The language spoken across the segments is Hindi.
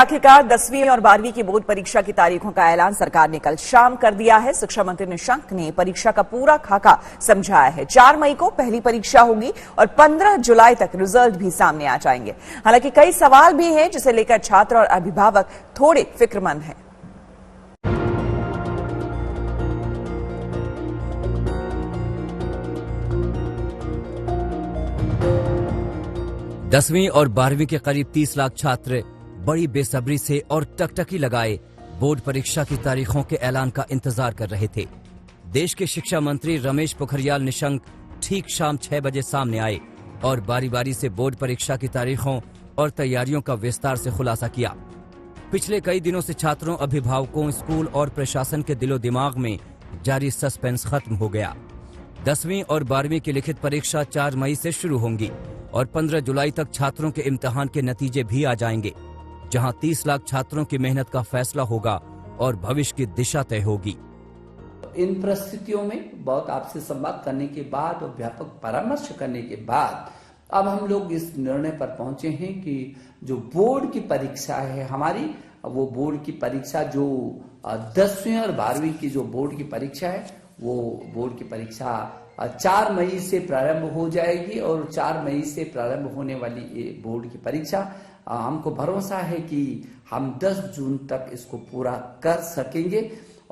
आखिरकार 10वीं और 12वीं की बोर्ड परीक्षा की तारीखों का ऐलान सरकार ने कल शाम कर दिया है। शिक्षा मंत्री निशंक ने परीक्षा का पूरा खाका समझाया है। 4 मई को पहली परीक्षा होगी और 15 जुलाई तक रिजल्ट भी सामने आ जाएंगे। हालांकि कई सवाल भी हैं जिसे लेकर छात्र और अभिभावक थोड़े फिक्रमंद हैं। दसवीं और 12वीं के करीब 30 लाख छात्र बड़ी बेसब्री से और टकटकी लगाए बोर्ड परीक्षा की तारीखों के ऐलान का इंतजार कर रहे थे। देश के शिक्षा मंत्री रमेश पोखरियाल निशंक ठीक शाम 6 बजे सामने आए और बारी बारी से बोर्ड परीक्षा की तारीखों और तैयारियों का विस्तार से खुलासा किया। पिछले कई दिनों से छात्रों, अभिभावकों, स्कूल और प्रशासन के दिलो दिमाग में जारी सस्पेंस खत्म हो गया। 10वीं और 12वीं की लिखित परीक्षा 4 मई से शुरू होंगी और 15 जुलाई तक छात्रों के इम्तिहान के नतीजे भी आ जाएंगे, जहां 30 लाख छात्रों की मेहनत का फैसला होगा और भविष्य की दिशा तय होगी। इन परिस्थितियों में बहुत आपसे संवाद करने के बाद और व्यापक परामर्श करने के बाद अब हम लोग इस निर्णय पर पहुंचे हैं कि जो बोर्ड की परीक्षा है हमारी, वो बोर्ड की परीक्षा जो 10वीं और 12वीं की जो बोर्ड की परीक्षा है, वो बोर्ड की परीक्षा 4 मई से प्रारंभ हो जाएगी और 4 मई से प्रारंभ होने वाली ये बोर्ड की परीक्षा हमको भरोसा है कि हम 10 जून तक इसको पूरा कर सकेंगे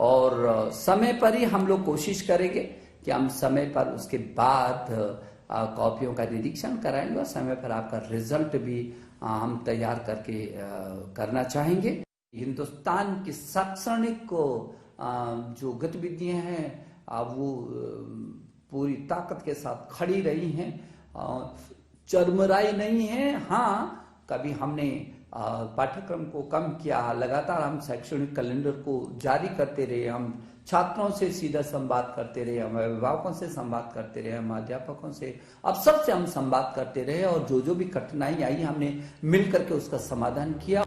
और समय पर ही हम लोग कोशिश करेंगे कि हम समय पर उसके बाद कॉपियों का निरीक्षण कराएंगे और समय पर आपका रिजल्ट भी हम तैयार करके करना चाहेंगे। हिंदुस्तान की शैक्षणिक जो गतिविधियां हैं वो पूरी ताकत के साथ खड़ी रही हैं, चरमराई नहीं है। हाँ, कभी हमने पाठ्यक्रम को कम किया, लगातार हम शैक्षणिक कैलेंडर को जारी करते रहे, हम छात्रों से सीधा संवाद करते रहे, हम अभिभावकों से संवाद करते रहे, हम अध्यापकों से, अब सबसे हम संवाद करते रहे और जो भी कठिनाई आई हमने मिलकर के उसका समाधान किया।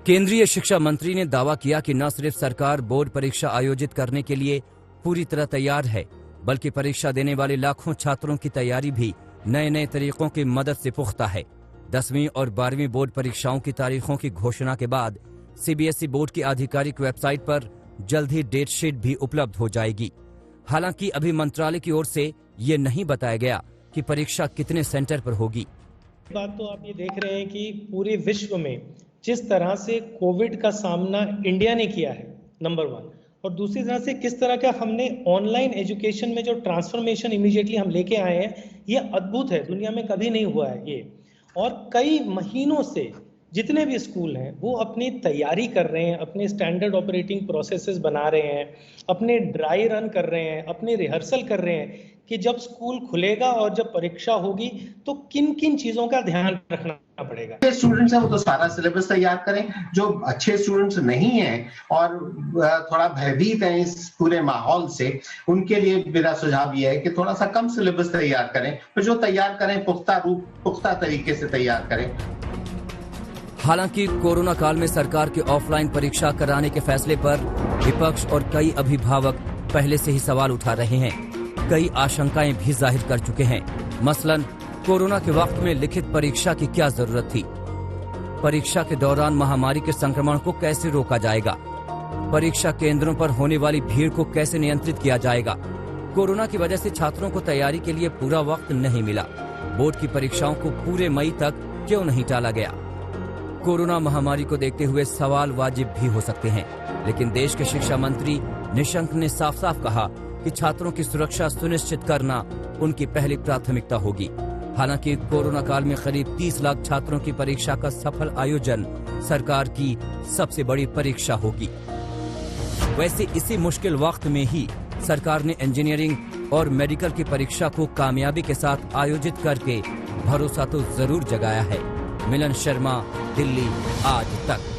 केंद्रीय शिक्षा मंत्री ने दावा किया कि न सिर्फ सरकार बोर्ड परीक्षा आयोजित करने के लिए पूरी तरह तैयार है, बल्कि परीक्षा देने वाले लाखों छात्रों की तैयारी भी नए नए तरीकों की मदद से पुख्ता है। 10वीं और 12वीं बोर्ड परीक्षाओं की तारीखों की घोषणा के बाद सीबीएसई बोर्ड की आधिकारिक वेबसाइट पर जल्द ही डेट शीट भी उपलब्ध हो जाएगी। हालांकि अभी मंत्रालय की ओर से ये नहीं बताया गया कि परीक्षा कितने सेंटर पर होगी। बात तो आप ये देख रहे हैं कि पूरे विश्व में जिस तरह से कोविड का सामना इंडिया ने किया है, नंबर 1, और दूसरी तरह से किस तरह का हमने ऑनलाइन एजुकेशन में जो ट्रांसफॉर्मेशन इमीडिएटली हम लेके आए हैं, ये अद्भुत है, दुनिया में कभी नहीं हुआ है ये। और कई महीनों से जितने भी स्कूल हैं वो अपनी तैयारी कर रहे हैं, अपने स्टैंडर्ड ऑपरेटिंग प्रोसेसेस बना रहे हैं, अपने ड्राई रन कर रहे हैं, अपने रिहर्सल कर रहे हैं कि जब स्कूल खुलेगा और जब परीक्षा होगी तो किन किन चीजों का ध्यान रखना पड़ेगा। जो स्टूडेंट्स हैं वो तो सारा सिलेबस तैयार करें, जो अच्छे स्टूडेंट्स नहीं हैं और थोड़ा भयभीत हैं इस पूरे माहौल से, उनके लिए मेरा सुझाव ये है कि थोड़ा सा कम सिलेबस तैयार करें, फिर जो तैयार करें पुख्ता तरीके से तैयार करें। हालांकि कोरोना काल में सरकार के ऑफलाइन परीक्षा कराने के फैसले पर विपक्ष और कई अभिभावक पहले से ही सवाल उठा रहे हैं। कई आशंकाएं भी जाहिर कर चुके हैं। मसलन कोरोना के वक्त में लिखित परीक्षा की क्या जरूरत थी? परीक्षा के दौरान महामारी के संक्रमण को कैसे रोका जाएगा? परीक्षा केंद्रों पर होने वाली भीड़ को कैसे नियंत्रित किया जाएगा? कोरोना की वजह से छात्रों को तैयारी के लिए पूरा वक्त नहीं मिला। बोर्ड की परीक्षाओं को पूरे मई तक क्यों नहीं टाला गया? कोरोना महामारी को देखते हुए सवाल वाजिब भी हो सकते हैं, लेकिन देश के शिक्षा मंत्री निशंक ने साफ साफ कहा कि छात्रों की सुरक्षा सुनिश्चित करना उनकी पहली प्राथमिकता होगी। हालांकि कोरोना काल में करीब 30 लाख छात्रों की परीक्षा का सफल आयोजन सरकार की सबसे बड़ी परीक्षा होगी। वैसे इसी मुश्किल वक्त में ही सरकार ने इंजीनियरिंग और मेडिकल की परीक्षा को कामयाबी के साथ आयोजित करके भरोसा तो जरूर जगाया है। मिलन शर्मा, दिल्ली आज तक।